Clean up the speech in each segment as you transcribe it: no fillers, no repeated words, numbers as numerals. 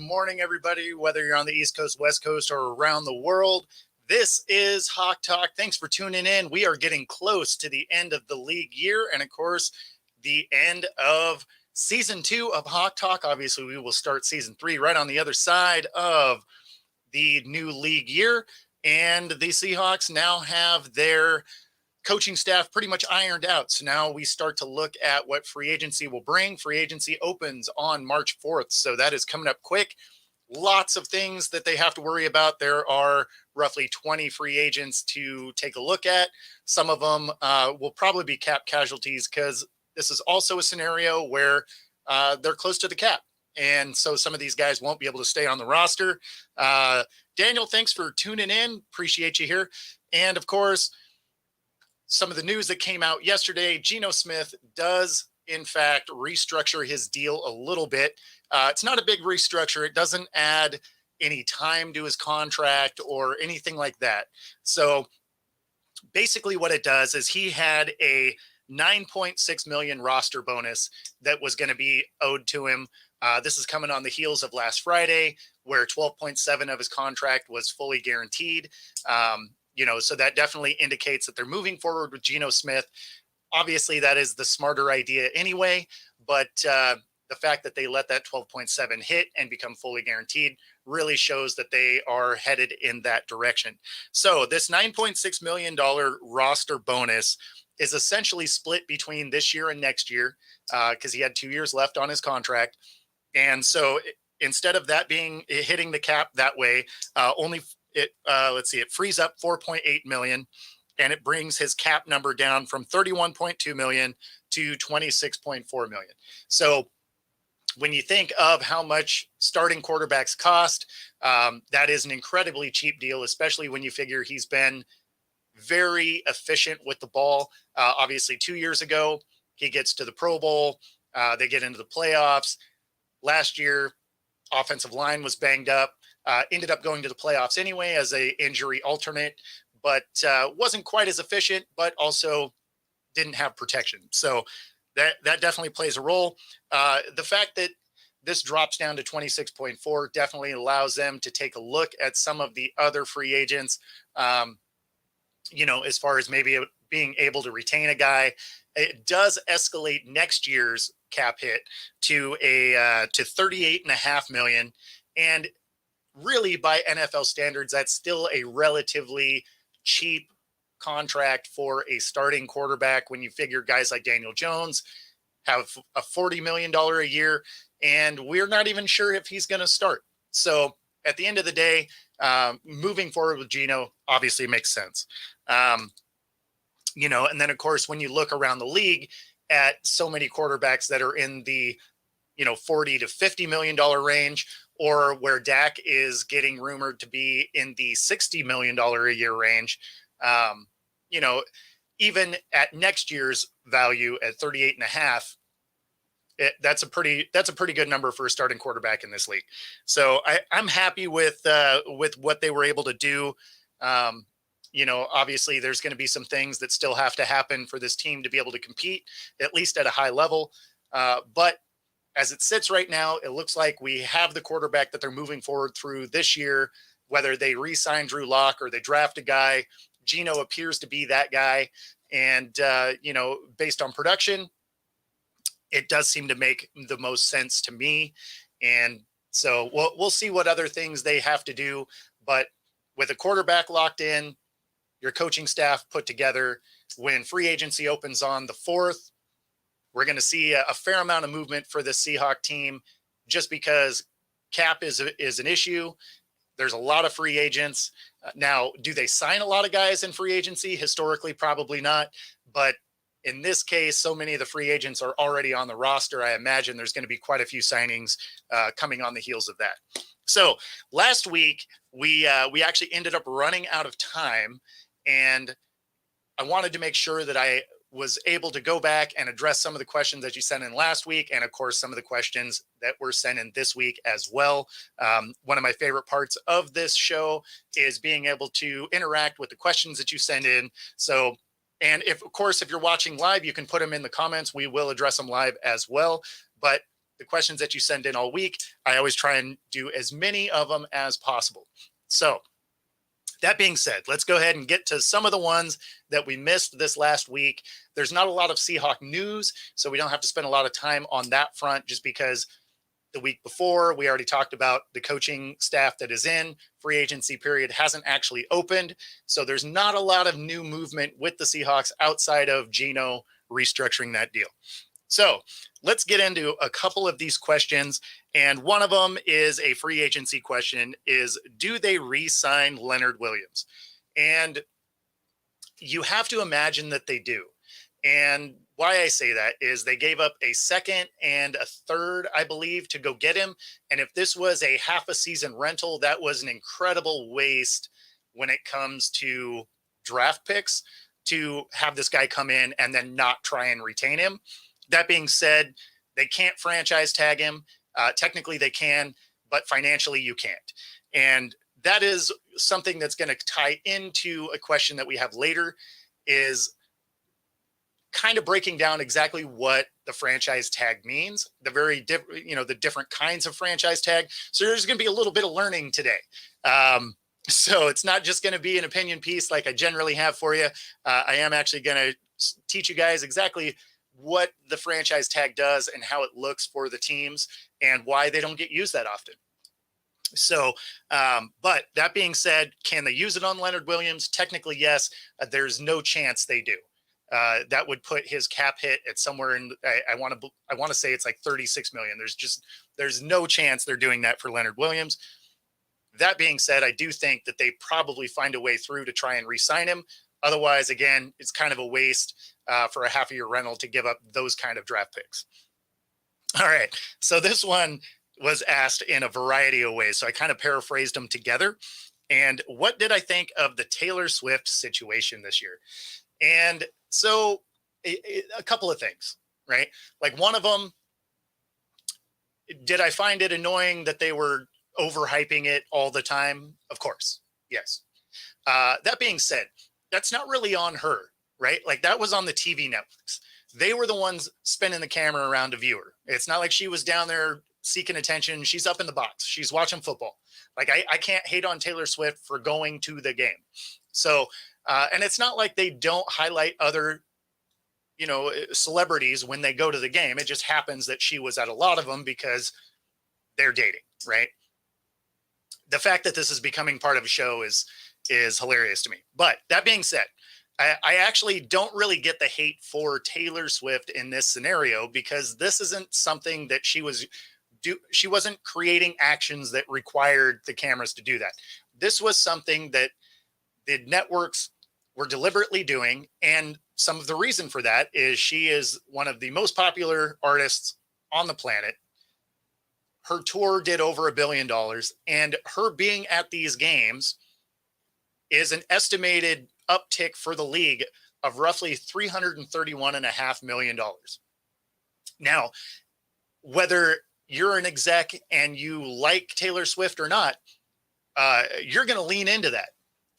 morning, everybody, whether you're on the East Coast, West Coast, or around the world. This is Hawk Talk. Thanks for tuning in. We are getting close to the end of the league year and, of course, the end of season 2 of Hawk Talk. Obviously, we will start season 3 right on the other side of the new league year. And the Seahawks now have their coaching staff pretty much ironed out. So now we start to look at what free agency will bring. Free agency opens on March 4th. So that is coming up quick. Lots of things that they have to worry about. There are roughly 20 free agents to take a look at. Some of them will probably be cap casualties because this is also a scenario where they're close to the cap. And so some of these guys won't be able to stay on the roster. Daniel, thanks for tuning in. Appreciate you here. And of course, some of the news that came out yesterday, Geno Smith does, in fact, restructure his deal a little bit. It's not a big restructure. It doesn't add any time to his contract or anything like that. So basically what it does is he had a $9.6 million roster bonus that was going to be owed to him. This is coming on the heels of last Friday, where 12.7 of his contract was fully guaranteed. So that definitely indicates that they're moving forward with Geno Smith. Obviously, that is the smarter idea anyway, but the fact that they let that 12.7 hit and become fully guaranteed really shows that they are headed in that direction. So this $9.6 million roster bonus is essentially split between this year and next year because he had 2 years left on his contract. And so instead of that being hitting the cap that way, it frees up $4.8 million, and it brings his cap number down from $31.2 million to $26.4 million. So when you think of how much starting quarterbacks cost, that is an incredibly cheap deal, especially when you figure he's been very efficient with the ball. Obviously, 2 years ago, he gets to the Pro Bowl. They get into the playoffs. Last year, offensive line was banged up. Ended up going to the playoffs anyway as a injury alternate, but wasn't quite as efficient, but also didn't have protection. So that definitely plays a role. The fact that this drops down to 26.4 definitely allows them to take a look at some of the other free agents, as far as maybe being able to retain a guy. It does escalate next year's cap hit to $38.5 million. And really, by NFL standards, that's still a relatively cheap contract for a starting quarterback when you figure guys like Daniel Jones have a $40 million a year, and we're not even sure if he's going to start. So at the end of the day, moving forward with Geno obviously makes sense. And then, of course, when you look around the league at so many quarterbacks that are in the, $40 to $50 million range, or where Dak is getting rumored to be in the $60 million a year range, even at next year's value at 38.5, that's a pretty good number for a starting quarterback in this league. So I'm happy with what they were able to do. Obviously there's going to be some things that still have to happen for this team to be able to compete, at least at a high level. But as it sits right now, it looks like we have the quarterback that they're moving forward through this year, whether they re-sign Drew Lock or they draft a guy. Geno appears to be that guy. And, based on production, it does seem to make the most sense to me. And so we'll see what other things they have to do. But with a quarterback locked in, your coaching staff put together, when free agency opens on the 4th, we're going to see a fair amount of movement for the Seahawks team, just because cap is an issue. There's a lot of free agents. Now, do they sign a lot of guys in free agency? Historically, probably not. But in this case, so many of the free agents are already on the roster. I imagine there's going to be quite a few signings coming on the heels of that. So last week, we actually ended up running out of time, and I wanted to make sure that I was able to go back and address some of the questions that you sent in last week, and of course some of the questions that were sent in this week as well. One of my favorite parts of this show is being able to interact with the questions that you send in. So, and if you're watching live, you can put them in the comments. We will address them live as well. But the questions that you send in all week. I always try and do as many of them as possible. So that being said, let's go ahead and get to some of the ones that we missed this last week. There's not a lot of Seahawk news, so we don't have to spend a lot of time on that front, just because the week before we already talked about the coaching staff that is in. Free agency period hasn't actually opened, so there's not a lot of new movement with the Seahawks outside of Geno restructuring that deal. So let's get into a couple of these questions. And one of them is a free agency question, is do they re-sign Leonard Williams? And you have to imagine that they do. And why I say that is they gave up a second and a third, I believe, to go get him. And if this was a half a season rental, that was an incredible waste when it comes to draft picks to have this guy come in and then not try and retain him. That being said, they can't franchise tag him. Technically they can, but financially you can't. And that is something that's going to tie into a question that we have later, is kind of breaking down exactly what the franchise tag means, the very different, the different kinds of franchise tag. So there's going to be a little bit of learning today. So it's not just going to be an opinion piece like I generally have for you. I am actually going to teach you guys exactly what the franchise tag does and how it looks for the teams and why they don't get used that often. So, but that being said, can they use it on Leonard Williams? Technically, yes. There's no chance they do. That would put his cap hit at somewhere in, I want to say it's like 36 million. There's no chance they're doing that for Leonard Williams. That being said, I do think that they probably find a way through to try and re-sign him. Otherwise, again, it's kind of a waste for a half a year rental to give up those kind of draft picks. All right. So this one was asked in a variety of ways. So I kind of paraphrased them together. And what did I think of the Taylor Swift situation this year? And so a couple of things, right? Like one of them, did I find it annoying that they were overhyping it all the time? Of course. Yes. That being said, that's not really on her, right? Like that was on the TV networks. They were the ones spinning the camera around a viewer. It's not like she was down there seeking attention. She's up in the box. She's watching football. Like I can't hate on Taylor Swift for going to the game. So, and it's not like they don't highlight other, celebrities when they go to the game. It just happens that she was at a lot of them because they're dating, right? The fact that this is becoming part of a show is hilarious to me. But that being said, I actually don't really get the hate for Taylor Swift in this scenario, because this isn't something that she wasn't creating actions that required the cameras to do that. This was something that the networks were deliberately doing. And some of the reason for that is she is one of the most popular artists on the planet. Her tour did over $1 billion, and her being at these games is an estimated uptick for the league of roughly $331.5 million. Now, whether you're an exec and you like Taylor Swift or not, you're going to lean into that.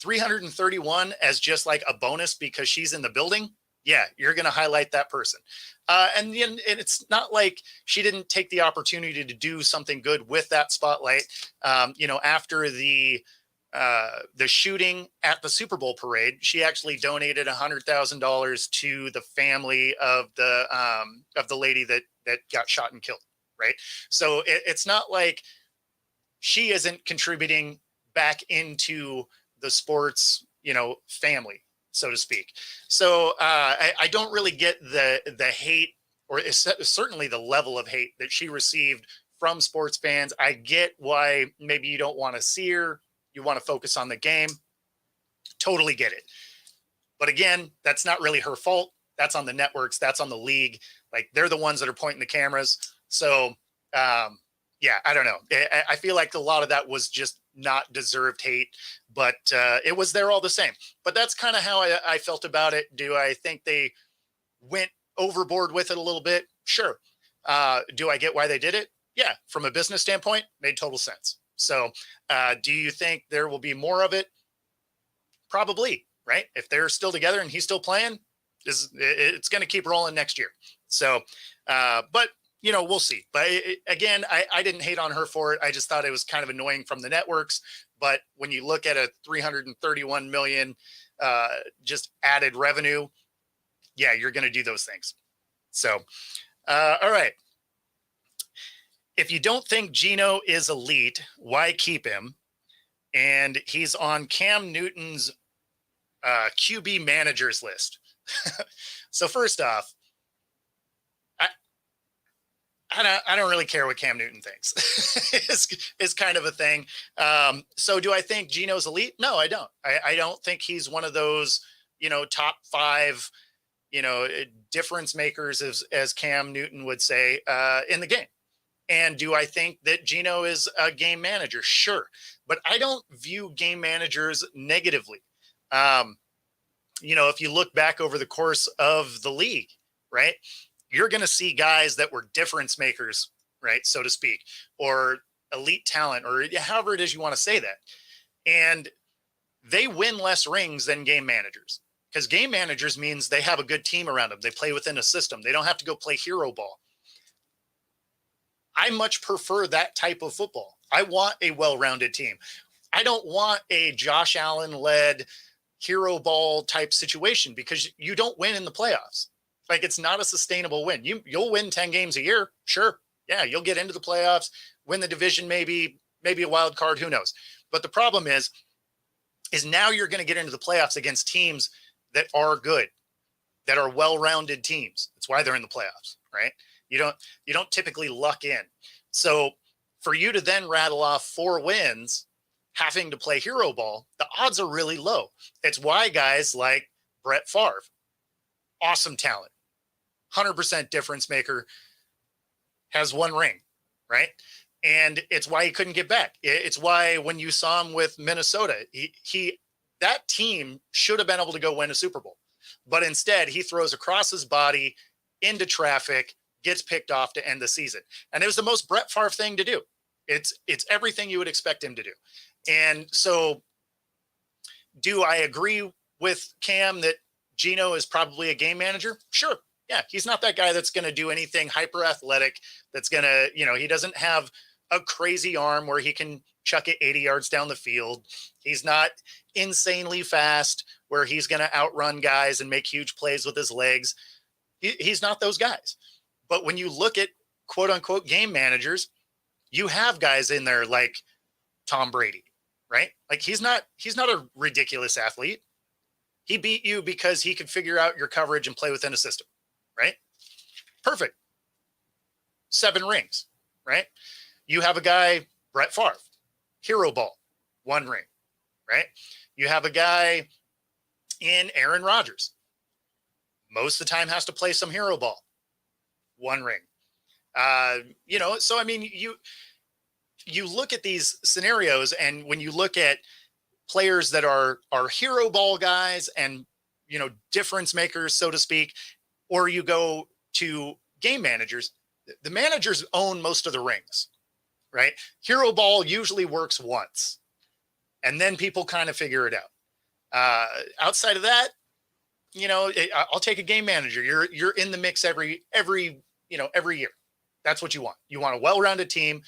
331 as just like a bonus because she's in the building. Yeah, you're going to highlight that person. And it's not like she didn't take the opportunity to do something good with that spotlight. After the shooting at the Super Bowl parade, she actually donated $100,000 to the family of the lady that got shot and killed. Right. So it's not like she isn't contributing back into the sports, family, so to speak. So I don't really get the hate, or certainly the level of hate that she received from sports fans. I get why maybe you don't want to see her. You want to focus on the game. Totally get it. But again, that's not really her fault. That's on the networks. That's on the league. Like, they're the ones that are pointing the cameras. So, I don't know. I feel like a lot of that was just not deserved hate, but it was there all the same. But that's kind of how I felt about it. Do I think they went overboard with it a little bit? Sure. Do I get why they did it? Yeah. From a business standpoint, made total sense. So do you think there will be more of it? Probably, right? If they're still together and he's still playing, it's going to keep rolling next year. So, but we'll see. But again, I didn't hate on her for it. I just thought it was kind of annoying from the networks. But when you look at a 331 million just added revenue, yeah, you're going to do those things. So, all right. If you don't think Geno is elite, why keep him? And he's on Cam Newton's QB managers list. So first off, I don't really care what Cam Newton thinks. is kind of a thing. So do I think Geno's elite? No, I don't. I don't think he's one of those, top 5, difference makers, as Cam Newton would say, in the game. And do I think that Geno is a game manager? Sure. But I don't view game managers negatively. If you look back over the course of the league, right, you're going to see guys that were difference makers, right, so to speak, or elite talent, or however it is you want to say that. And they win less rings than game managers, because game managers means they have a good team around them. They play within a system. They don't have to go play hero ball. I much prefer that type of football. I want a well-rounded team. I don't want a Josh Allen-led hero ball type situation, because you don't win in the playoffs. Like, it's not a sustainable win. You'll win 10 games a year. Sure. Yeah. You'll get into the playoffs, win the division, maybe a wild card, who knows? But the problem is now you're going to get into the playoffs against teams that are good, that are well-rounded teams. That's why they're in the playoffs, right? You don't typically luck in. So for you to then rattle off 4 wins, having to play hero ball, the odds are really low. It's why guys like Brett Favre, awesome talent, 100% difference maker, has 1 ring, right? And it's why he couldn't get back. It's why when you saw him with Minnesota, that team should have been able to go win a Super Bowl. But instead, he throws across his body into traffic, gets picked off to end the season. And it was the most Brett Favre thing to do. It's everything you would expect him to do. And so, do I agree with Cam that Geno is probably a game manager? Sure. Yeah. He's not that guy that's going to do anything hyper athletic. That's going to, he doesn't have a crazy arm where he can chuck it 80 yards down the field. He's not insanely fast where he's going to outrun guys and make huge plays with his legs. He's not those guys. But when you look at quote unquote game managers, you have guys in there like Tom Brady, right? Like, he's not a ridiculous athlete. He beat you because he could figure out your coverage and play within a system, right? Perfect. 7 rings, right? You have a guy, Brett Favre, hero ball, 1 ring, right? You have a guy in Aaron Rodgers, most of the time has to play some hero ball, 1 ring. So I mean, you look at these scenarios, and when you look at players that are hero ball guys and, difference makers, so to speak, or you go to game managers, the managers own most of the rings, right? Hero ball usually works once, and then people kind of figure it out. Outside of that, I'll take a game manager. You're in the mix every year. That's what you want. You want a well-rounded team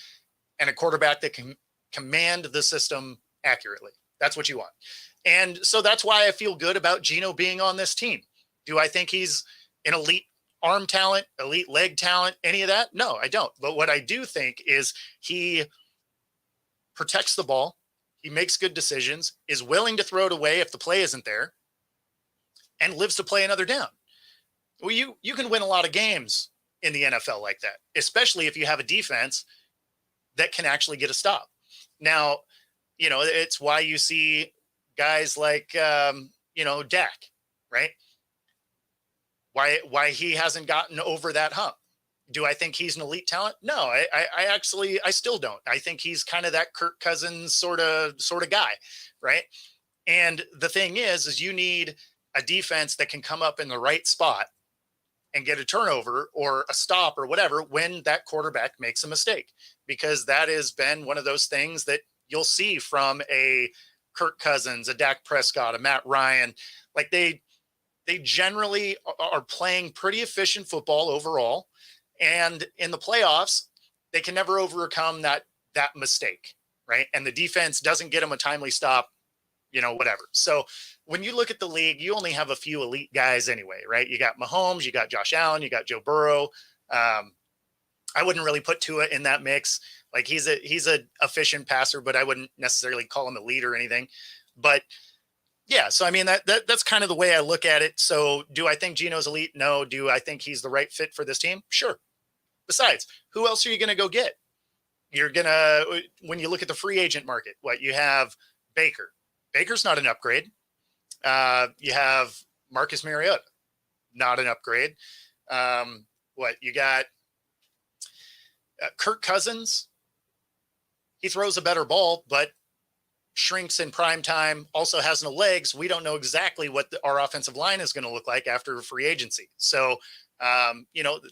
and a quarterback that can command the system accurately. That's what you want. And so that's why I feel good about Geno being on this team. Do I think he's an elite arm talent, elite leg talent, any of that? No, I don't. But what I do think is he protects the ball. He makes good decisions, is willing to throw it away if the play isn't there, and lives to play another down. Well, you can win a lot of games in the NFL like that, especially if you have a defense that can actually get a stop. Now, it's why you see guys like, Dak, right? Why he hasn't gotten over that hump. Do I think he's an elite talent? No, I still don't. I think he's kind of that Kirk Cousins sort of guy, right? And the thing is you need a defense that can come up in the right spot and get a turnover or a stop or whatever when that quarterback makes a mistake, because that has been one of those things that you'll see from a Kirk Cousins, a Dak Prescott, a Matt Ryan. Like, they generally are playing pretty efficient football overall. And in the playoffs, they can never overcome that mistake, right? And the defense doesn't get them a timely stop, whatever. So when you look at the league, you only have a few elite guys anyway, right? You got Mahomes, you got Josh Allen, you got Joe Burrow. I wouldn't really put Tua in that mix. Like he's a efficient passer, but I wouldn't necessarily call him a lead or anything. But yeah, so I mean that's kind of the way I look at it. So do I think Geno's elite? No. Do I think he's the right fit for this team? Sure. Besides, who else are you going to go get? You're going to, when you look at the free agent market, what you have Baker. Baker's not an upgrade. You have Marcus Mariota, not an upgrade. What you got? Kirk Cousins. He throws a better ball, but shrinks in prime time, also has no legs. We don't know exactly what our offensive line is going to look like after free agency. So,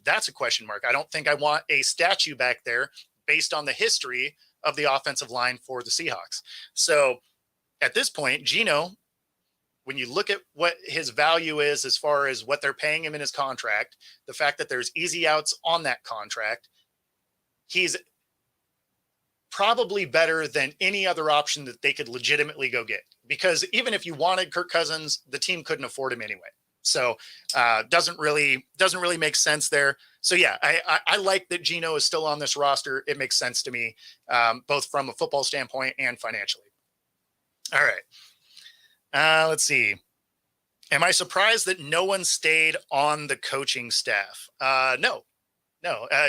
that's a question mark. I don't think I want a statue back there based on the history of the offensive line for the Seahawks. So at this point, Geno, when you look at what his value is as far as what they're paying him in his contract, the fact that there's easy outs on that contract, he's probably better than any other option that they could legitimately go get. Because even if you wanted Kirk Cousins, the team couldn't afford him anyway. So doesn't really make sense there. So yeah, I like that Geno is still on this roster. It makes sense to me, both from a football standpoint and financially. All right. Let's see. Am I surprised that no one stayed on the coaching staff? No.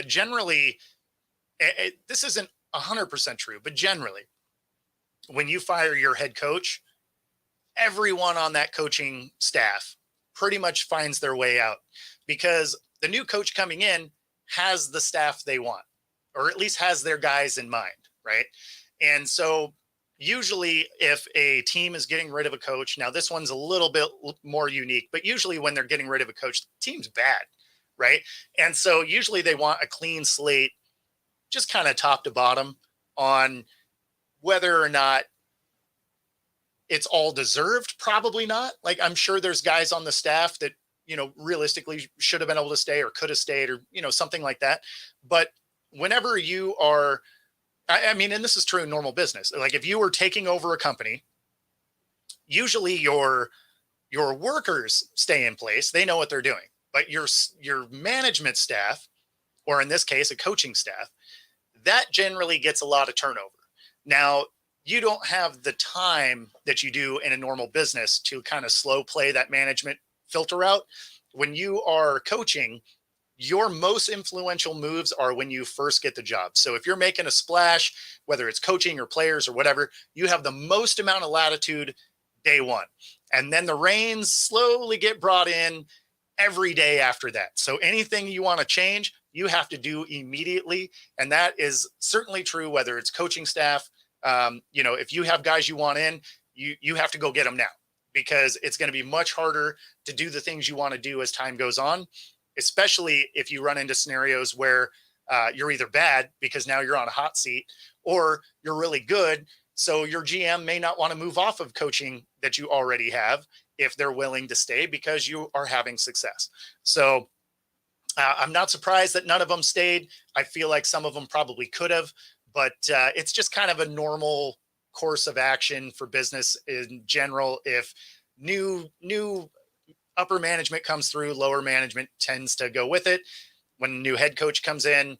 Generally, this isn't 100% true, but generally, when you fire your head coach, everyone on that coaching staff pretty much finds their way out, because the new coach coming in has the staff they want, or at least has their guys in mind, right? And so usually if a team is getting rid of a coach, now this one's a little bit more unique, but usually when they're getting rid of a coach, the team's bad, right? And so usually they want a clean slate, just kind of top to bottom, on whether or not it's all deserved. Probably not. Like, I'm sure there's guys on the staff that, realistically should have been able to stay or could have stayed, or, something like that. But whenever you are, I mean, and this is true in normal business, like if you were taking over a company, usually your workers stay in place. They know what they're doing, but your management staff, or in this case, a coaching staff, that generally gets a lot of turnover. Now, you don't have the time that you do in a normal business to kind of slow play that management filter out. When you are coaching, your most influential moves are when you first get the job. So if you're making a splash, whether it's coaching or players or whatever, you have the most amount of latitude day one. And then the reins slowly get brought in every day after that. So anything you want to change, you have to do immediately. And that is certainly true, whether it's coaching staff. If you have guys you want in, you have to go get them now, because it's going to be much harder to do the things you want to do as time goes on, especially if you run into scenarios where you're either bad because now you're on a hot seat, or you're really good. So your GM may not want to move off of coaching that you already have if they're willing to stay because you are having success. So I'm not surprised that none of them stayed. I feel like some of them probably could have, but it's just kind of a normal course of action for business in general. If new upper management comes through, lower management tends to go with it. When a new head coach comes in,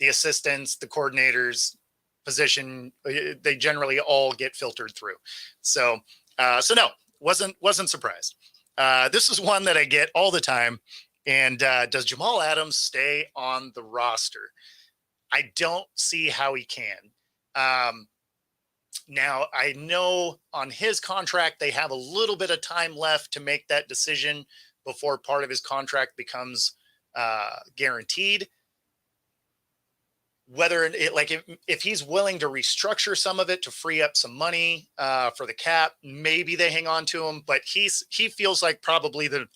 the assistants, the coordinators position, they generally all get filtered through. So no, wasn't surprised. This is one that I get all the time. And does Jamal Adams stay on the roster? I don't see how he can. Now, I know on his contract, they have a little bit of time left to make that decision before part of his contract becomes guaranteed. Whether if he's willing to restructure some of it to free up some money for the cap, maybe they hang on to him. But he feels like probably the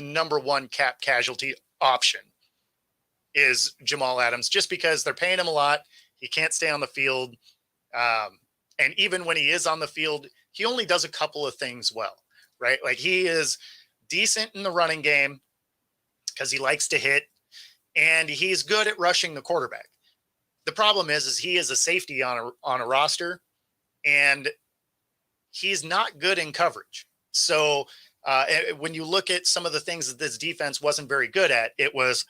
number one cap casualty option is Jamal Adams, just because they're paying him a lot. He can't stay on the field. And even when he is on the field, he only does a couple of things well, right? Like, he is decent in the running game. because he likes to hit and he's good at rushing the quarterback. The problem is he is a safety on a roster, and he's not good in coverage. So when you look at some of the things that this defense wasn't very good at, it was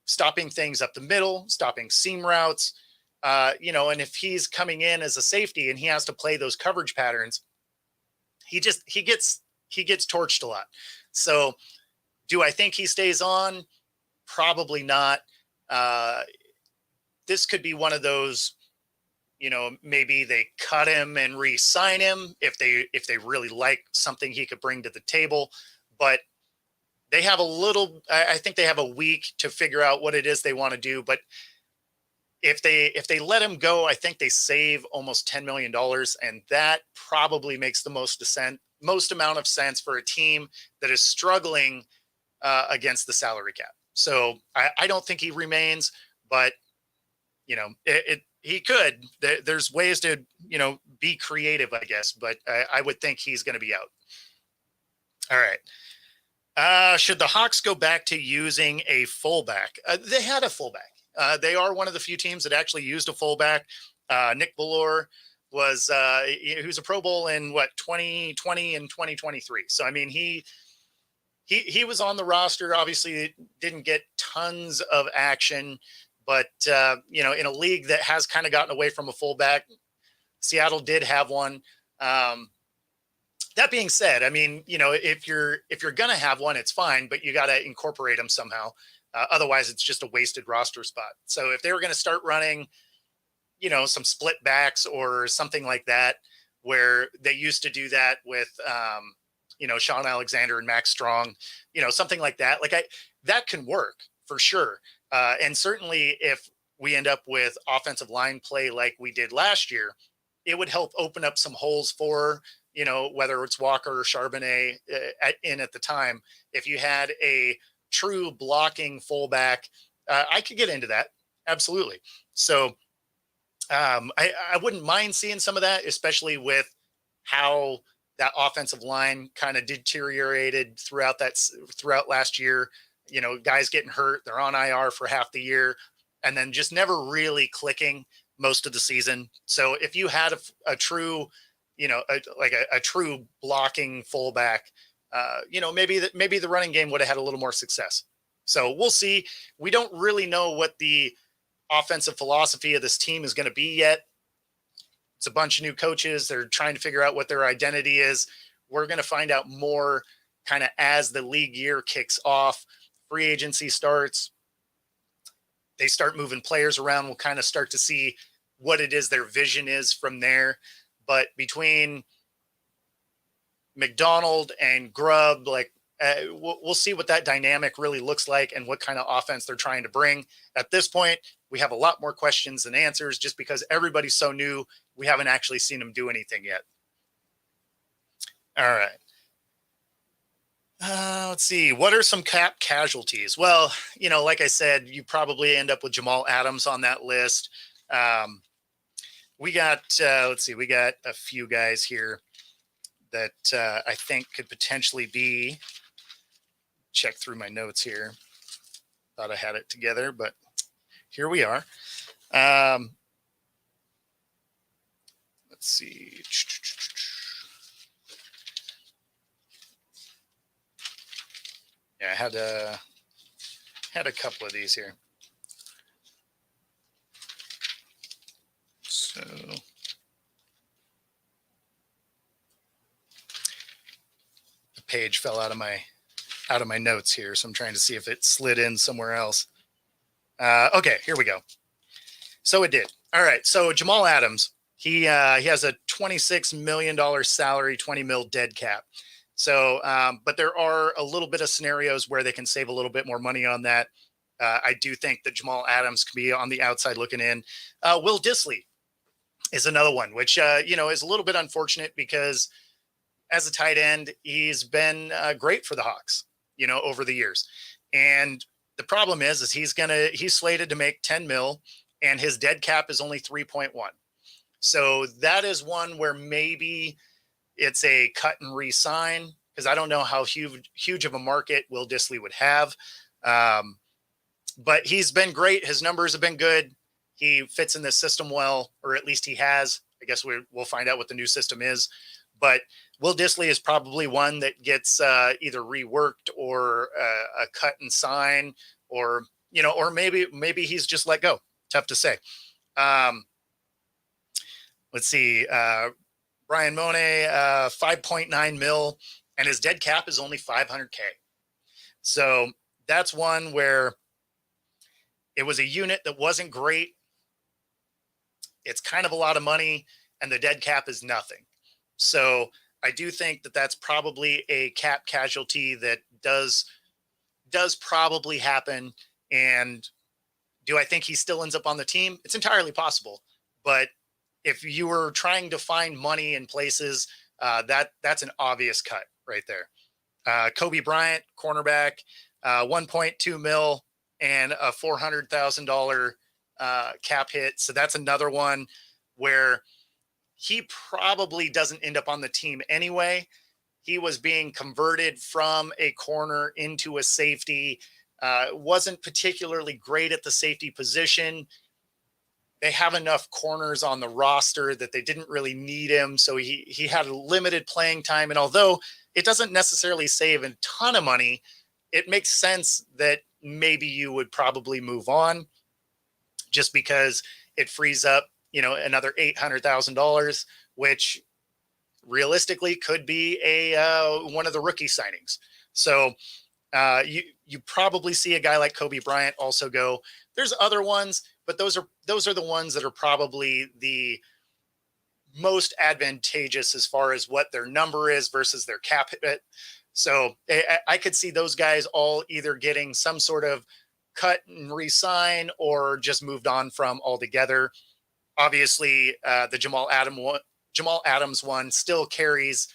stopping things up the middle, stopping seam routes, and if he's coming in as a safety and he has to play those coverage patterns, he gets torched a lot. So do I think he stays on? Probably not. This could be one of those, maybe they cut him and re-sign him if they really like something he could bring to the table. But they have I think they have a week to figure out what it is they want to do. But if they let him go, I think they save almost $10 million. And that probably makes the most amount of sense for a team that is struggling against the salary cap. So I don't think he remains, but he could. There's ways to, be creative, I guess, but I would think he's going to be out. All right. Should the Hawks go back to using a fullback? They had a fullback. They are one of the few teams that actually used a fullback. Nick Bellore was he was a Pro Bowl in 2020 and 2023. So I mean he was on the roster. Obviously, didn't get tons of action, but in a league that has kind of gotten away from a fullback, Seattle did have one. That being said, I mean, if you're gonna have one, it's fine, but you got to incorporate them somehow. Otherwise, it's just a wasted roster spot. So if they were going to start running, some split backs or something like that, where they used to do that with, Sean Alexander and Max Strong, something like that. That can work for sure. And certainly if we end up with offensive line play like we did last year, it would help open up some holes for, whether it's Walker or Charbonnet at the time. If you had a true blocking fullback, I could get into that. Absolutely. So I wouldn't mind seeing some of that, especially with how that offensive line kind of deteriorated throughout last year. Guys getting hurt, they're on IR for half the year, and then just never really clicking most of the season. So if you had a true, a true blocking fullback, maybe the running game would have had a little more success. So we'll see. We don't really know what the offensive philosophy of this team is going to be yet. It's a bunch of new coaches. They're trying to figure out what their identity is. We're going to find out more kind of as the league year kicks off. Free agency starts. They start moving players around. We'll kind of start to see what it is their vision is from there. But between McDonald and Grubb, we'll see what that dynamic really looks like and what kind of offense they're trying to bring. At this point, we have a lot more questions than answers just because everybody's so new. We haven't actually seen them do anything yet. All right. Let's see. What are some cap casualties? Well, like I said, you probably end up with Jamal Adams on that list. We got a few guys here that I think could potentially be. Check through my notes here. Thought I had it together, but here we are. Let's see. Yeah, I had a couple of these here. So the page fell out of my notes here, so I'm trying to see if it slid in somewhere else. Okay, here we go. So it did. All right. So Jamal Adams, he has a $26 million salary, 20 mil dead cap. So, but there are a little bit of scenarios where they can save a little bit more money on that. I do think that Jamal Adams can be on the outside looking in. Will Dissly is another one, which, is a little bit unfortunate because as a tight end, he's been great for the Hawks, over the years. And the problem is he's slated to make 10 mil and his dead cap is only 3.1. So that is one where maybe it's a cut and re-sign because I don't know how huge of a market Will Dissly would have. But he's been great. His numbers have been good. He fits in this system well, or at least he has. I guess we'll find out what the new system is. But Will Dissly is probably one that gets either reworked or a cut and sign, or or maybe he's just let go. Tough to say. Let's see. Brian Mone, 5.9 mil, and his dead cap is only 500K. So that's one where it was a unit that wasn't great. It's kind of a lot of money, and the dead cap is nothing. So I do think that that's probably a cap casualty that does probably happen. And do I think he still ends up on the team? It's entirely possible. But if you were trying to find money in places, that's an obvious cut right there. Kobe Bryant, cornerback, 1.2 mil and a $400,000 cap hit. So that's another one where he probably doesn't end up on the team anyway. He was being converted from a corner into a safety. Wasn't particularly great at the safety position. They have enough corners on the roster that they didn't really need him. So he had a limited playing time. And although it doesn't necessarily save a ton of money, it makes sense that maybe you would probably move on just because it frees up, another $800,000, which realistically could be one of the rookie signings. So you probably see a guy like Kobe Bryant also go. There's other ones, but those are the ones that are probably the most advantageous as far as what their number is versus their cap hit. So I could see those guys all either getting some sort of cut and re-sign or just moved on from altogether. Obviously, the Jamal Adams one still carries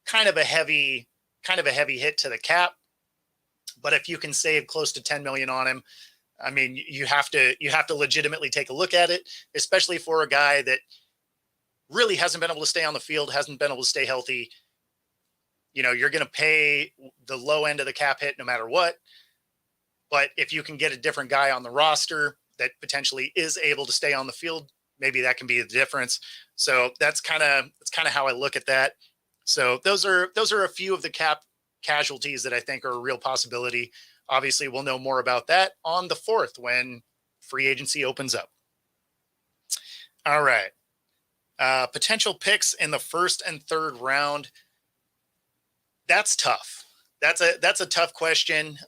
kind of a heavy hit to the cap. But if you can save close to 10 million on him, I mean, you have to legitimately take a look at it, especially for a guy that really hasn't been able to stay on the field, hasn't been able to stay healthy. You're going to pay the low end of the cap hit no matter what. But if you can get a different guy on the roster that potentially is able to stay on the field, maybe that can be the difference. So that's kind of how I look at that. So those are a few of the cap casualties that I think are a real possibility. Obviously, we'll know more about that on the 4th when free agency opens up. All right. Potential picks in the 1st and 3rd round. That's tough. That's a tough question.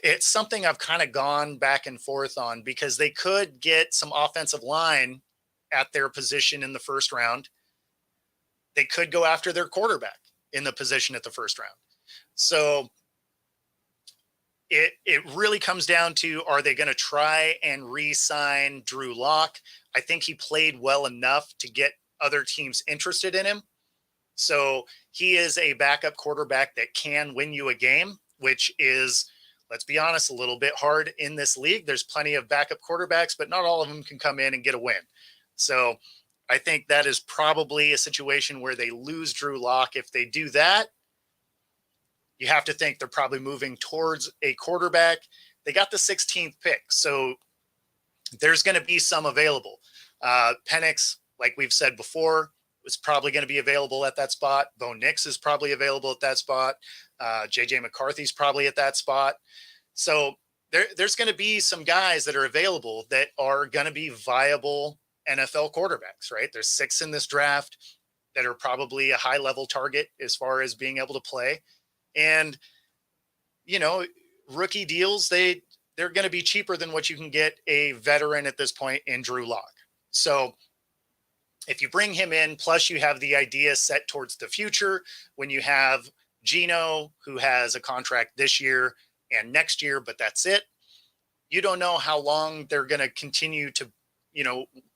It's something I've kind of gone back and forth on because they could get some offensive line at their position in the 1st round. They could go after their quarterback in the position at the 1st round. So it really comes down to, are they going to try and re-sign Drew Lock? I think he played well enough to get other teams interested in him. So he is a backup quarterback that can win you a game, which is, let's be honest, a little bit hard in this league. There's plenty of backup quarterbacks, but not all of them can come in and get a win. So I think that is probably a situation where they lose Drew Lock. If they do that, you have to think they're probably moving towards a quarterback. They got the 16th pick, so there's going to be some available. Penix, like we've said before, is probably going to be available at that spot. Bo Nix is probably available at that spot. JJ McCarthy's probably at that spot. So there's going to be some guys that are available that are going to be viable NFL quarterbacks, right? There's 6 in this draft that are probably a high level target as far as being able to play. And, rookie deals, they're going to be cheaper than what you can get a veteran at this point in Drew Lock. So if you bring him in, plus you have the idea set towards the future, when you have Geno, who has a contract this year and next year, but that's it. You don't know how long they're going to continue to,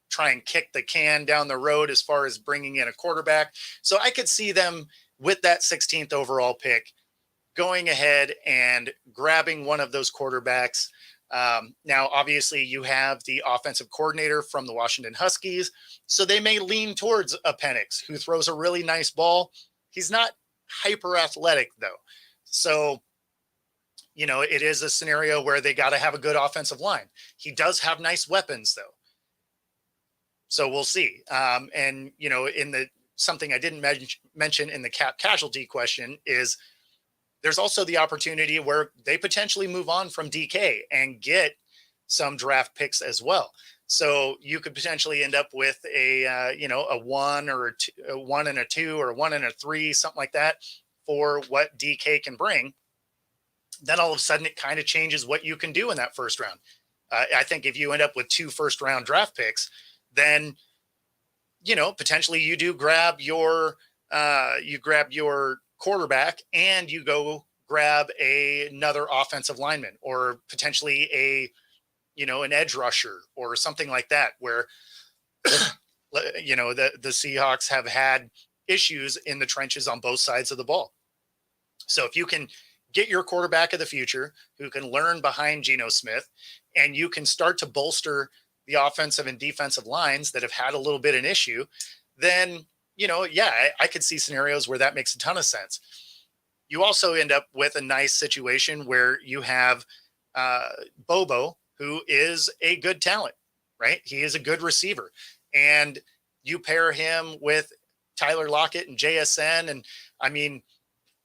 try and kick the can down the road as far as bringing in a quarterback. So I could see them with that 16th overall pick going ahead and grabbing one of those quarterbacks. Now, obviously, you have the offensive coordinator from the Washington Huskies, so they may lean towards a Penix, who throws a really nice ball. He's not hyper athletic, though. So it is a scenario where they got to have a good offensive line. He does have nice weapons though. So we'll see. And, something I didn't mention in the cap casualty question is there's also the opportunity where they potentially move on from DK and get some draft picks as well. So you could potentially end up with a 1 or a 1 and a 2 or a 1 and a 3, something like that for what DK can bring. Then all of a sudden it kind of changes what you can do in that first round. I think if you end up with 2 first round draft picks, then, potentially you do grab your quarterback and you go grab another offensive lineman or potentially an edge rusher or something like that, where, the Seahawks have had issues in the trenches on both sides of the ball. So if you can get your quarterback of the future who can learn behind Geno Smith, and you can start to bolster the offensive and defensive lines that have had a little bit of an issue, then, I could see scenarios where that makes a ton of sense. You also end up with a nice situation where you have Bobo, who is a good talent, right? He is a good receiver. And you pair him with Tyler Lockett and JSN. And I mean,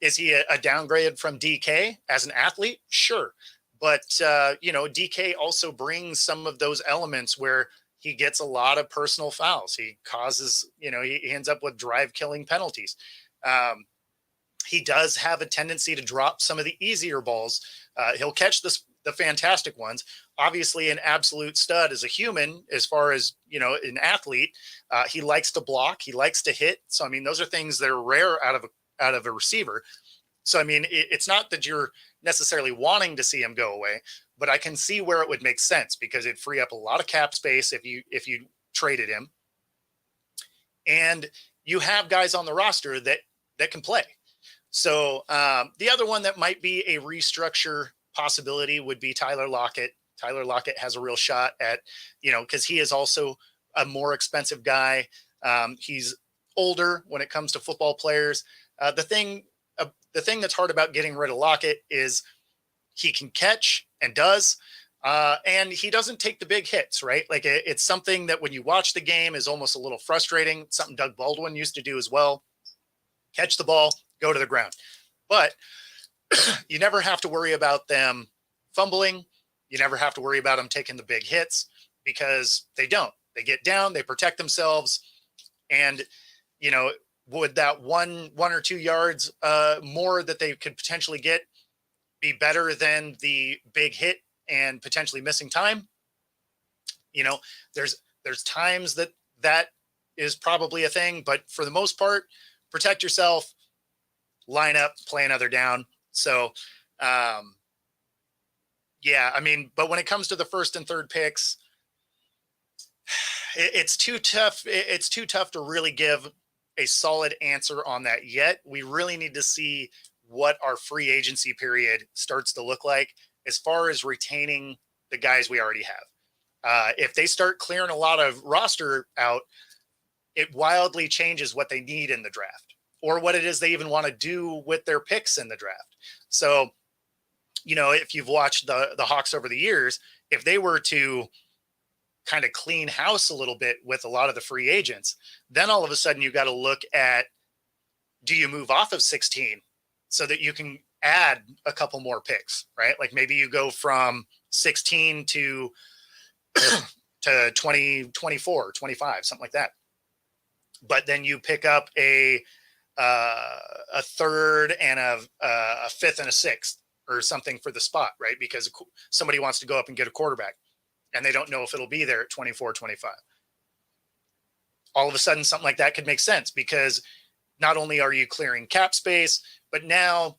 is he a downgrade from DK as an athlete? Sure. But, DK also brings some of those elements where he gets a lot of personal fouls. He causes, he ends up with drive killing penalties. He does have a tendency to drop some of the easier balls. He'll catch the fantastic ones. Obviously an absolute stud as a human, as far as, an athlete. He likes to block. He likes to hit. So, I mean, those are things that are rare out of a receiver. So, I mean, it's not that you're necessarily wanting to see him go away, but I can see where it would make sense because it'd free up a lot of cap space if you traded him. And you have guys on the roster that can play. So the other one that might be a restructure possibility would be Tyler Lockett. Tyler Lockett has a real shot at, because he is also a more expensive guy. He's older when it comes to football players. The thing that's hard about getting rid of Lockett is he can catch and does, and he doesn't take the big hits, right? Like it's something that when you watch the game is almost a little frustrating. Something Doug Baldwin used to do as well. Catch the ball, go to the ground. But you never have to worry about them fumbling. You never have to worry about them taking the big hits because they don't. They get down, they protect themselves, and, would that one or 2 yards more that they could potentially get be better than the big hit and potentially missing time? There's times that is probably a thing, but for the most part, protect yourself, line up, play another down. So, yeah, I mean, but when it comes to the first and third picks, it's too tough. It's too tough to really give a solid answer on that yet. We really need to see what our free agency period starts to look like as far as retaining the guys we already have. If they start clearing a lot of roster out, it wildly changes what they need in the draft or what it is they even want to do with their picks in the draft. So, if you've watched the Hawks over the years, if they were to kind of clean house a little bit with a lot of the free agents, then all of a sudden you got to look at, do you move off of 16 so that you can add a couple more picks, right? Like maybe you go from 16 to 20, 24, 25, something like that. But then you pick up a third and a fifth and a sixth or something for the spot, right? Because somebody wants to go up and get a quarterback and they don't know if it'll be there at 24, 25. All of a sudden, something like that could make sense because not only are you clearing cap space, but now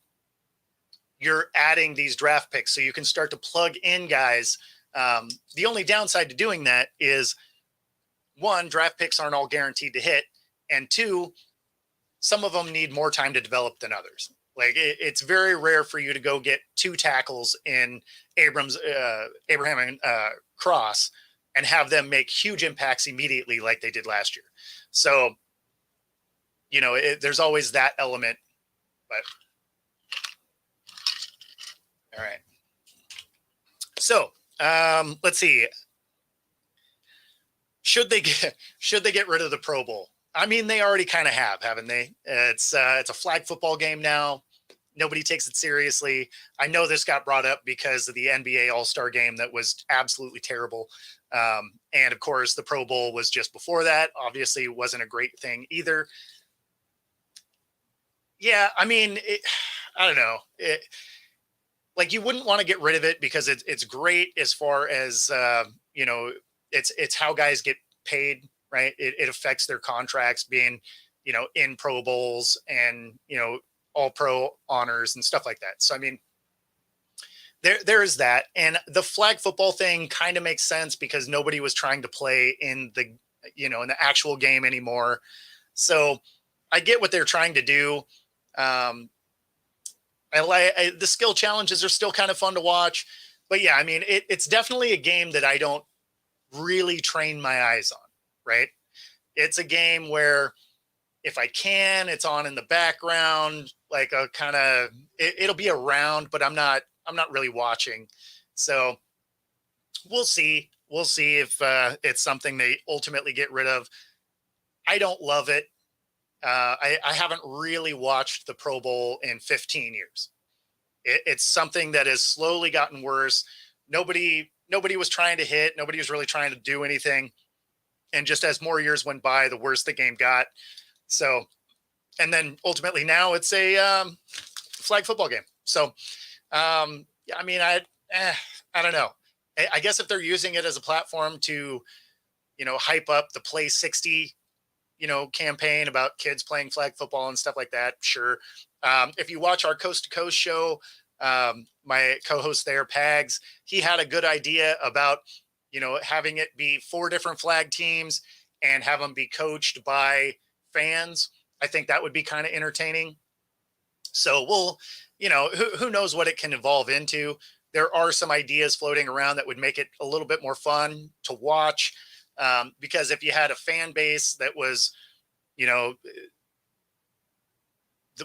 you're adding these draft picks. So you can start to plug in guys. The only downside to doing that is, one, draft picks aren't all guaranteed to hit. And two, some of them need more time to develop than others. Like it's very rare for you to go get 2 tackles in Abraham and Cross and have them make huge impacts immediately like they did last year. So, there's always that element. But All right. So let's see. Should they get rid of the Pro Bowl? I mean, they already kind of have, haven't they? It's a flag football game now. Nobody takes it seriously. I know this got brought up because of the NBA All-Star game that was absolutely terrible. And of course, the Pro Bowl was just before that. Obviously, it wasn't a great thing either. Yeah, I mean, I don't know. Like you wouldn't want to get rid of it because it's great as far as it's how guys get paid, right? It affects their contracts being in Pro Bowls and all pro honors and stuff like that. So I mean, there is that, and the flag football thing kind of makes sense because nobody was trying to play in the in the actual game anymore. So I get what they're trying to do. The skill challenges are still kind of fun to watch, but yeah, I mean, it's definitely a game that I don't really train my eyes on, right? It's a game where if I can, it's on in the background, like a kind of, it'll be around, but I'm not really watching. So we'll see. We'll see if it's something they ultimately get rid of. I don't love it. I haven't really watched the Pro Bowl in 15 years. It's something that has slowly gotten worse. Nobody was trying to hit. Nobody was really trying to do anything. And just as more years went by, the worse the game got. So, and then ultimately now it's a flag football game. So, yeah, I mean, I don't know. I guess if they're using it as a platform to, hype up the Play 60 campaign about kids playing flag football and stuff like that. Sure. If you watch our Coast to Coast show, my co-host there, Pags, he had a good idea about, having it be 4 different flag teams and have them be coached by fans. I think that would be kind of entertaining. So we'll, who knows what it can evolve into. There are some ideas floating around that would make it a little bit more fun to watch. Because if you had a fan base that was,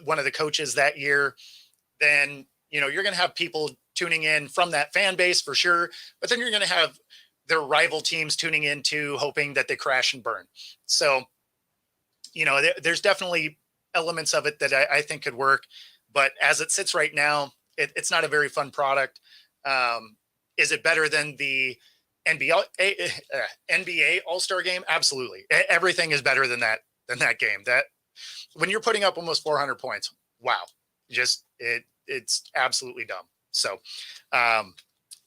one of the coaches that year, then, you're going to have people tuning in from that fan base for sure. But then you're going to have their rival teams tuning in too, hoping that they crash and burn. So, there's definitely elements of it that I think could work. But as it sits right now, it's not a very fun product. Is it better than the NBA All-Star game? Absolutely. Everything is better than that game. That when you're putting up almost 400 points, wow, just it's absolutely dumb. So,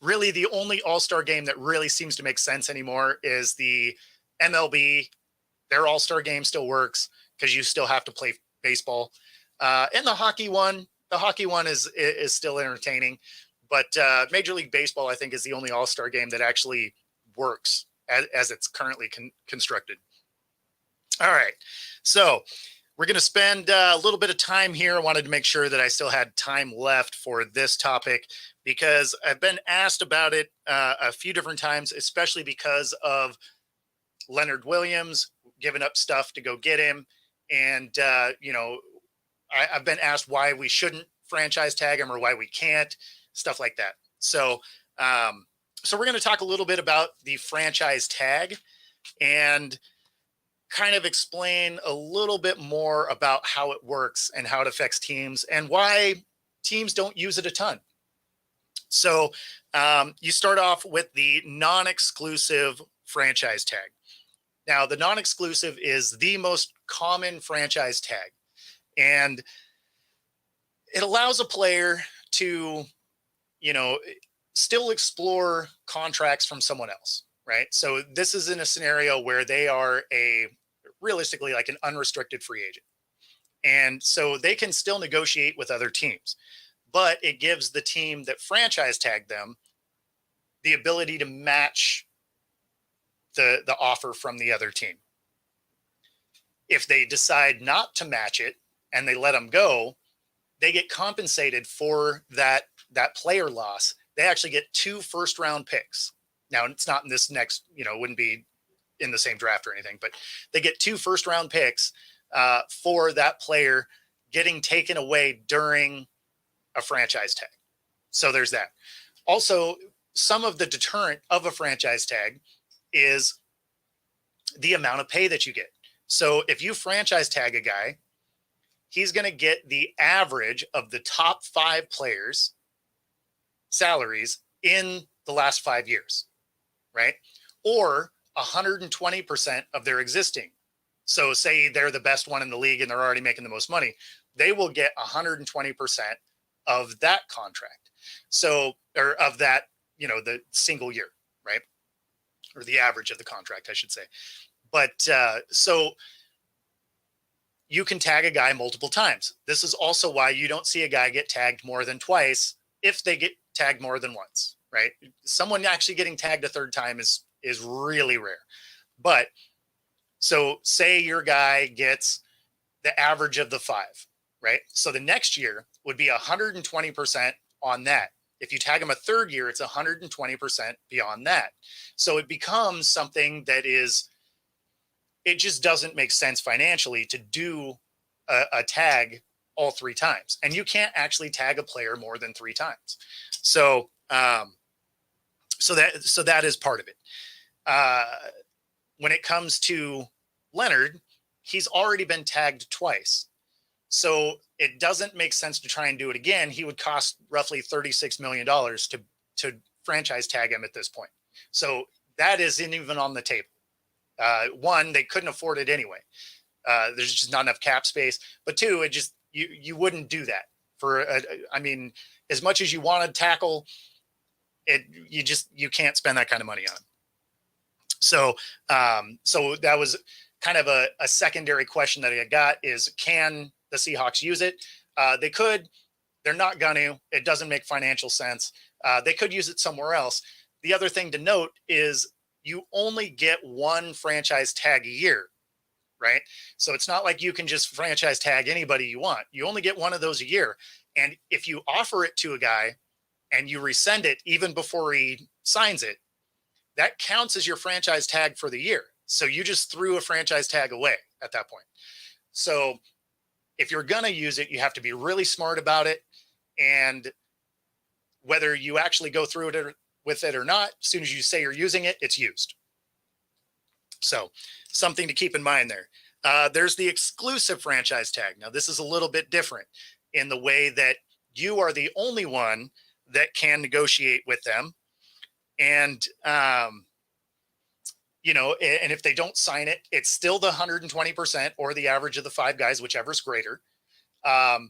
really, the only All-Star game that really seems to make sense anymore is the MLB. Their All-Star game still works because you still have to play baseball. And the hockey one is still entertaining. But Major League Baseball, I think, is the only All-Star game that actually works as it's currently constructed. All right. So we're going to spend a little bit of time here. I wanted to make sure that I still had time left for this topic because I've been asked about it a few different times, especially because of Leonard Williams giving up stuff to go get him. And, I've been asked why we shouldn't franchise tag him or why we can't. Stuff like that. So, so we're going to talk a little bit about the franchise tag and kind of explain a little bit more about how it works and how it affects teams and why teams don't use it a ton. So, you start off with the non-exclusive franchise tag. Now, the non-exclusive is the most common franchise tag, and it allows a player to still explore contracts from someone else, right? So this is in a scenario where they are realistically like an unrestricted free agent. And so they can still negotiate with other teams, but it gives the team that franchise tagged them the ability to match the offer from the other team. If they decide not to match it and they let them go, they get compensated for that player loss. They actually get 2 first-round picks. Now, it's not in this next, wouldn't be in the same draft or anything, but they get 2 first-round picks for that player getting taken away during a franchise tag. So there's that. Also, some of the deterrent of a franchise tag is the amount of pay that you get. So if you franchise tag a guy, he's going to get the average of the top 5 players' salaries in the last 5 years, right? Or 120% of their existing. So say they're the best one in the league and they're already making the most money, they will get 120% of that contract. So, or of that, the single year, right? Or the average of the contract, I should say. But so you can tag a guy multiple times. This is also why you don't see a guy get tagged more than twice if they get tagged more than once, right? Someone actually getting tagged a third time is really rare. But so say your guy gets the average of the 5, right? So the next year would be 120% on that. If you tag him a third year, it's 120% beyond that. So it becomes something that it just doesn't make sense financially to do a tag all 3 times. And you can't actually tag a player more than 3 times. So, so that is part of it. When it comes to Leonard, he's already been tagged twice. So it doesn't make sense to try and do it again. He would cost roughly $36 million to franchise tag him at this point. So that isn't even on the table. One, they couldn't afford it anyway. There's just not enough cap space. But 2, it just you wouldn't do that for. I mean, as much as you want to tackle it, you can't spend that kind of money on. So so that was kind of a secondary question that I got is, can the Seahawks use it? They could. They're not going to. It doesn't make financial sense. They could use it somewhere else. The other thing to note is you only get 1 franchise tag a year, right? So it's not like you can just franchise tag anybody you want. You only get 1 of those a year. And if you offer it to a guy and you resend it even before he signs it, that counts as your franchise tag for the year. So you just threw a franchise tag away at that point. So if you're going to use it, you have to be really smart about it. And whether you actually go through it with it or not, as soon as you say you're using it, it's used. So something to keep in mind there. There's the exclusive franchise tag. Now, this is a little bit different in the way that you are the only one that can negotiate with them. And, and if they don't sign it, it's still the 120% or the average of the 5 guys, whichever's greater. But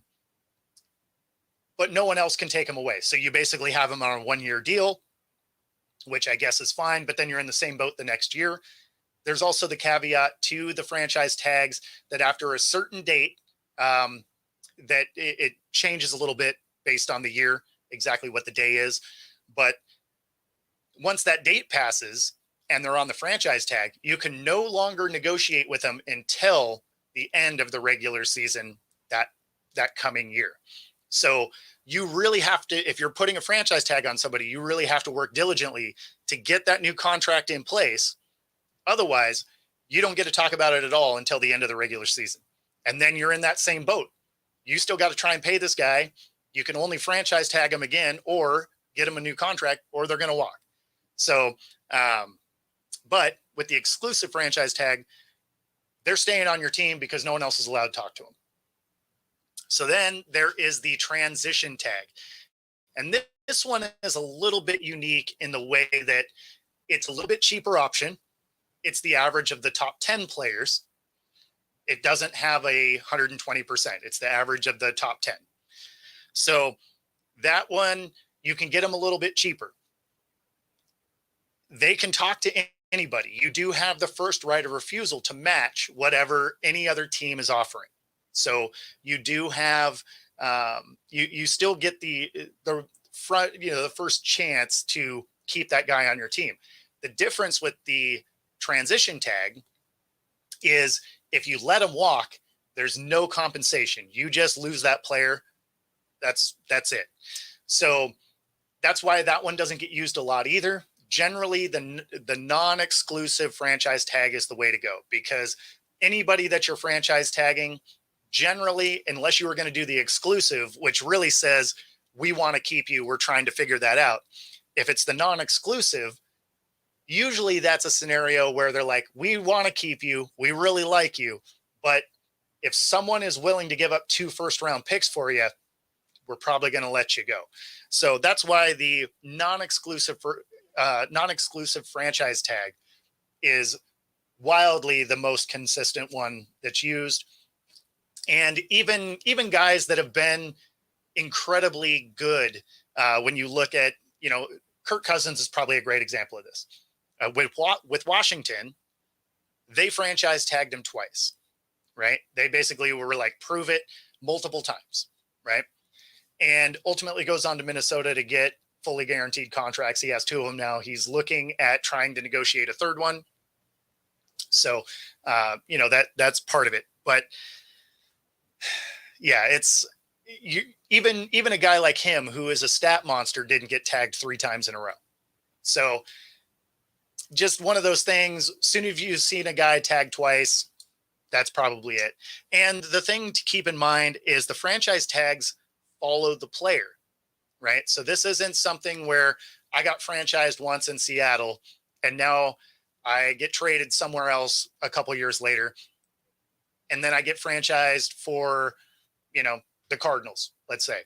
no one else can take them away. So you basically have them on a 1-year deal, which I guess is fine, but then you're in the same boat the next year. There's also the caveat to the franchise tags that after a certain date, that it changes a little bit based on the year, exactly what the day is. But once that date passes and they're on the franchise tag, you can no longer negotiate with them until the end of the regular season that coming year. So you really have to, if you're putting a franchise tag on somebody, you really have to work diligently to get that new contract in place. Otherwise, you don't get to talk about it at all until the end of the regular season. And then you're in that same boat. You still got to try and pay this guy. You can only franchise tag him again or get him a new contract, or they're going to walk. So, but with the exclusive franchise tag, they're staying on your team because no one else is allowed to talk to them. So then there is the transition tag. And this one is a little bit unique in the way that it's a little bit cheaper option. It's the average of the top 10 players. It doesn't have 120%. It's the average of the top 10. So that one, you can get them a little bit cheaper. They can talk to anybody. You do have the first right of refusal to match whatever any other team is offering. So you do have, you still get the front, the first chance to keep that guy on your team. The difference with the transition tag is if you let him walk, there's no compensation. You just lose that player. That's it. So that's why that one doesn't get used a lot either. Generally, the non-exclusive franchise tag is the way to go, because anybody that you're franchise tagging, generally, unless you were going to do the exclusive, which really says we want to keep you. We're trying to figure that out. If it's the non-exclusive, usually that's a scenario where they're like, we want to keep you. We really like you. But if someone is willing to give up 2 first-round picks for you, we're probably going to let you go. So that's why the non-exclusive franchise tag is wildly the most consistent one that's used. And even guys that have been incredibly good, when you look at, Kirk Cousins is probably a great example of this. With Washington, they franchise tagged him twice, right? They basically were like, prove it multiple times, right? And ultimately goes on to Minnesota to get fully guaranteed contracts. He has 2 of them now. He's looking at trying to negotiate a 3rd one. So, that's part of it. But yeah, it's even a guy like him who is a stat monster didn't get tagged 3 times in a row. So just one of those things. Soon as you've seen a guy tag twice, that's probably it. And the thing to keep in mind is the franchise tags follow the player, right? So this isn't something where I got franchised once in Seattle and now I get traded somewhere else a couple years later, and then I get franchised for, the Cardinals, let's say.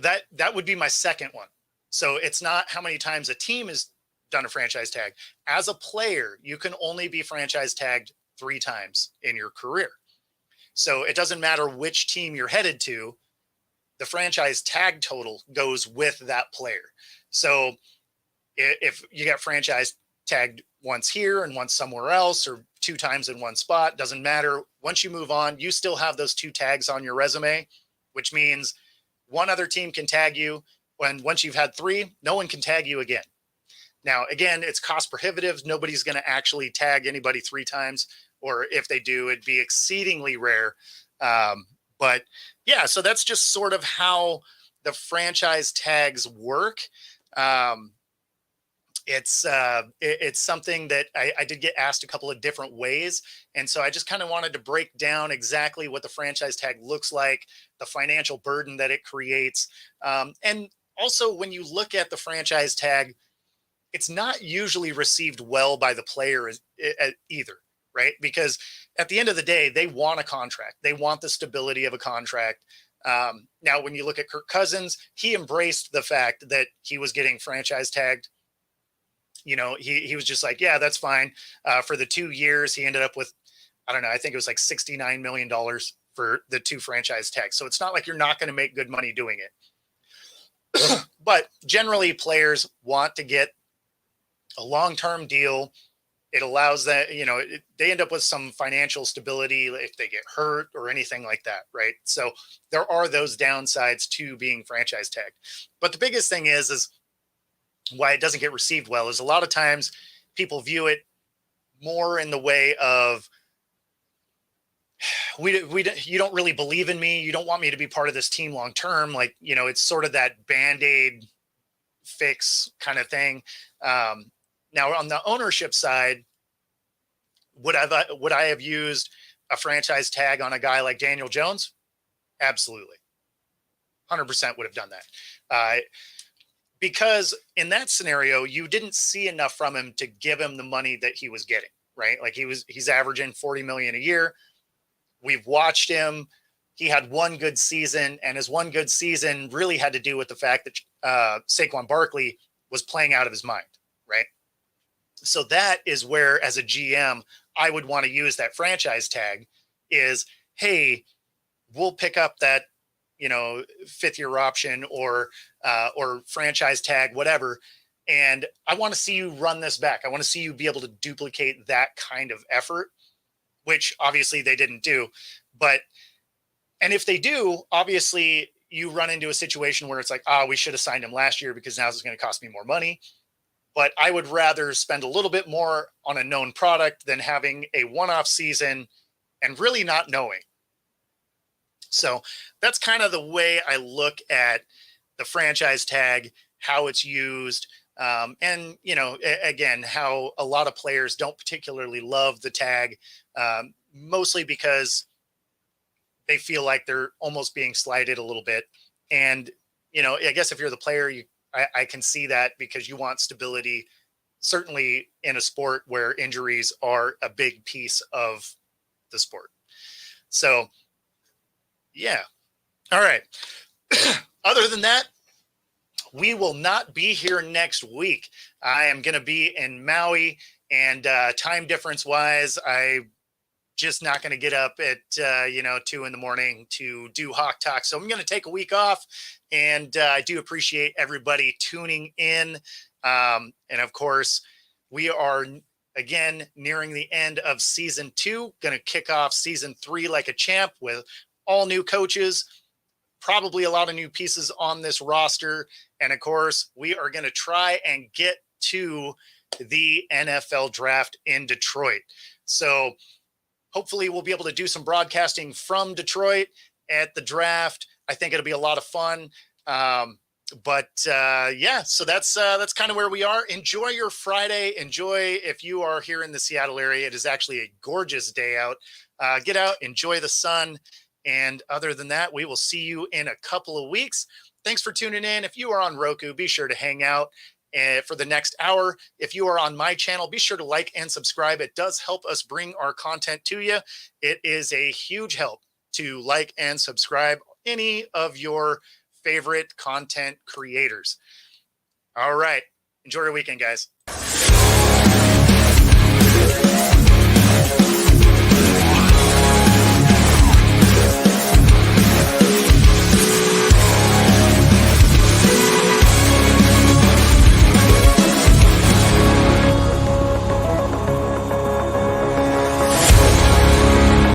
That would be my second one. So it's not how many times a team has done a franchise tag. As a player, you can only be franchise tagged 3 times in your career. So it doesn't matter which team you're headed to, the franchise tag total goes with that player. So if you get franchise tagged once here and once somewhere else, or 2 times in one spot, doesn't matter. Once you move on, you still have those 2 tags on your resume, which means one other team can tag you. Once you've had 3, no one can tag you again. Now, again, it's cost prohibitive. Nobody's going to actually tag anybody 3 times, or if they do, it'd be exceedingly rare. But yeah, so that's just sort of how the franchise tags work. It's something that I did get asked a couple of different ways. And so I just kind of wanted to break down exactly what the franchise tag looks like, the financial burden that it creates. And also when you look at the franchise tag, it's not usually received well by the player either, right? Because at the end of the day, they want a contract. They want the stability of a contract. Now, when you look at Kirk Cousins, he embraced the fact that he was getting franchise tagged. He was just like, yeah, that's fine. For the 2 years, he ended up with, I don't know, I think it was like $69 million for the 2 franchise tags. So it's not like you're not going to make good money doing it. But generally, players want to get a long-term deal. It allows that, they end up with some financial stability if they get hurt or anything like that, right? So there are those downsides to being franchise tagged. But the biggest thing is why it doesn't get received well is a lot of times people view it more in the way of, you don't really believe in me. You don't want me to be part of this team long term. Like, it's sort of that Band-Aid fix kind of thing. Now on the ownership side, would I have used a franchise tag on a guy like Daniel Jones? Absolutely. 100% would have done that. Because in that scenario, you didn't see enough from him to give him the money that he was getting, right? Like he's averaging $40 million a year. We've watched him. He had one good season, and his one good season really had to do with the fact that Saquon Barkley was playing out of his mind, right? So that is where, as a GM, I would want to use that franchise tag is, hey, we'll pick up that, 5th-year option or franchise tag, whatever. And I want to see you run this back. I want to see you be able to duplicate that kind of effort, which obviously they didn't do. And if they do, obviously you run into a situation where it's like, we should have signed him last year because now it's going to cost me more money. But I would rather spend a little bit more on a known product than having a one-off season and really not knowing. So that's kind of the way I look at the franchise tag, how it's used. And, again, how a lot of players don't particularly love the tag, mostly because they feel like they're almost being slighted a little bit. And, you know, I guess if you're the player, I can see that because you want stability, certainly in a sport where injuries are a big piece of the sport. So, yeah. All right. Other than that, we will not be here next week. I am going to be in Maui, and time difference wise, I just not going to get up at 2 a.m. to do Hawk Talk. So I'm going to take a week off, and I do appreciate everybody tuning in. And of course, we are again nearing the end of season 2. Going to kick off season 3 like a champ with all new coaches, probably a lot of new pieces on this roster, and of course, we are going to try and get to the NFL draft in Detroit. So hopefully we'll be able to do some broadcasting from Detroit at the draft. I think it'll be a lot of fun. Yeah, so that's kind of where we are. Enjoy your Friday. Enjoy if you are here in the Seattle area. It is actually a gorgeous day out. Get out, enjoy the sun. And other than that, we will see you in a couple of weeks. Thanks for tuning in. If you are on Roku, be sure to hang out for the next hour. If you are on my channel, be sure to like and subscribe. It does help us bring our content to you. It is a huge help to like and subscribe any of your favorite content creators. All right. Enjoy your weekend, guys.